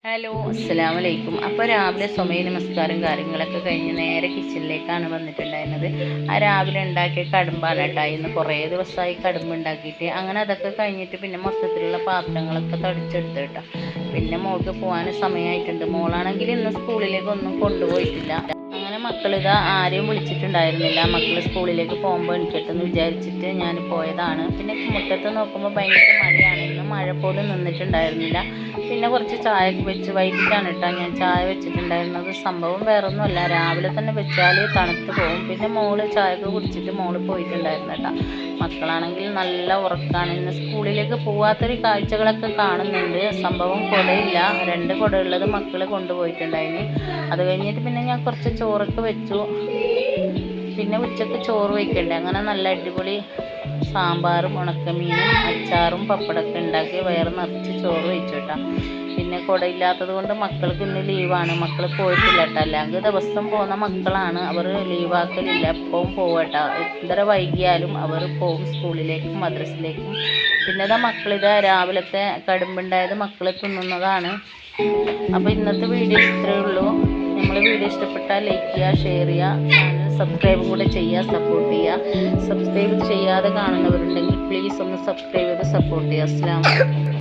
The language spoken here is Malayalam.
ഹലോ, അസ്സലാമു അലൈക്കും. അപ്പോൾ രാവിലെ സമയ നമസ്കാരം കാര്യങ്ങളൊക്കെ കഴിഞ്ഞ് നേരെ കിച്ചണിലേക്കാണ് വന്നിട്ടുണ്ടായിരുന്നത്. ആ രാവിലെ ഉണ്ടാക്കിയ കടുമ്പാണ് കേട്ടോ. ഇന്ന് കുറേ ദിവസമായി കടുമ്പ് ഉണ്ടാക്കിയിട്ട്. അങ്ങനെ അതൊക്കെ കഴിഞ്ഞിട്ട് പിന്നെ മൊത്തത്തിലുള്ള പാത്രങ്ങളൊക്കെ തുടച്ചെടുത്ത് കേട്ടോ. പിന്നെ മോൾക്ക് പോകാൻ സമയമായിട്ടുണ്ട്. മോളാണെങ്കിൽ ഇന്ന് സ്കൂളിലേക്കൊന്നും കൊണ്ടുപോയിട്ടില്ല. അങ്ങനെ മക്കളിതാ ആരെയും വിളിച്ചിട്ടുണ്ടായിരുന്നില്ല. മക്കൾ സ്കൂളിലേക്ക് പോകുമ്പോൾ എനിക്കെട്ടെന്ന് വിചാരിച്ചിട്ട് ഞാൻ പോയതാണ്. പിന്നെ മുറ്റത്ത് നോക്കുമ്പോൾ ഭയങ്കര മഴയാണ്. ഇന്ന് മഴ പോലും നിന്നിട്ടുണ്ടായിരുന്നില്ല. പിന്നെ കുറച്ച് ചായയൊക്കെ വെച്ച് വൈകിട്ടാണ് കേട്ടോ ഞാൻ ചായ വെച്ചിട്ടുണ്ടായിരുന്നത്. സംഭവം വേറൊന്നുമല്ല, രാവിലെ തന്നെ വെച്ചാൽ തണുത്ത് പോകും. പിന്നെ മോള് ചായയൊക്കെ കുടിച്ചിട്ട് മോള് പോയിട്ടുണ്ടായിരുന്നു കേട്ടോ. മക്കളാണെങ്കിൽ നല്ല ഉറക്കമാണ്. ഇന്ന് സ്കൂളിലേക്ക് പോവാത്തൊരു കാഴ്ചകളൊക്കെ കാണുന്നുണ്ട്. സംഭവം കുടയില്ല, 2 കുട ഉള്ളത് മക്കൾ കൊണ്ടുപോയിട്ടുണ്ടായിരുന്നു. അത് കഴിഞ്ഞിട്ട് പിന്നെ ഞാൻ കുറച്ച് ചോറൊക്കെ വെച്ചു. പിന്നെ ഉച്ചക്ക് ചോറ് വയ്ക്കണ്ടേ, അങ്ങനെ നല്ല അടിപൊളി സാമ്പാറും ഉണക്കമീനും അച്ചാറും പപ്പടമൊക്കെ ഉണ്ടാക്കി വയറ് നിറച്ച് ചോറ് വെച്ചു കേട്ടോ. പിന്നെ കുടയില്ലാത്തത് കൊണ്ട് മക്കൾക്ക് ഇന്ന് ലീവാണ്. മക്കൾ പോയിട്ടില്ല കേട്ടോ. അല്ലെങ്കിൽ ദിവസം പോകുന്ന മക്കളാണ്, അവർ ലീവാക്കലില്ല, എപ്പോഴും പോവട്ടോ. എത്ര വൈകിയാലും അവർ പോകും സ്കൂളിലേക്കും മദ്രസയിലേക്കും. പിന്നെ ഇതാ മക്കളിതാ രാവിലത്തെ കടുമ്പുണ്ടായത് മക്കൾ തിന്നുന്നതാണ്. അപ്പോൾ ഇന്നത്തെ വീഡിയോ ഇത്രയേ ഉള്ളൂ. നമ്മൾ വീഡിയോ ഇഷ്ടപ്പെട്ടാൽ ലൈക്ക് ചെയ്യുക, ഷെയർ ചെയ്യുക, ചാനൽ സബ്സ്ക്രൈബും കൂടെ ചെയ്യുക, സപ്പോർട്ട് ചെയ്യുക. സബ്സ്ക്രൈബ് ചെയ്യാതെ കാണുന്നവരുണ്ടെങ്കിൽ പ്ലീസ് ഒന്ന് സബ്സ്ക്രൈബ് ചെയ്ത് സപ്പോർട്ട് ചെയ്യുക. അസ്സലാമു അലൈക്കും.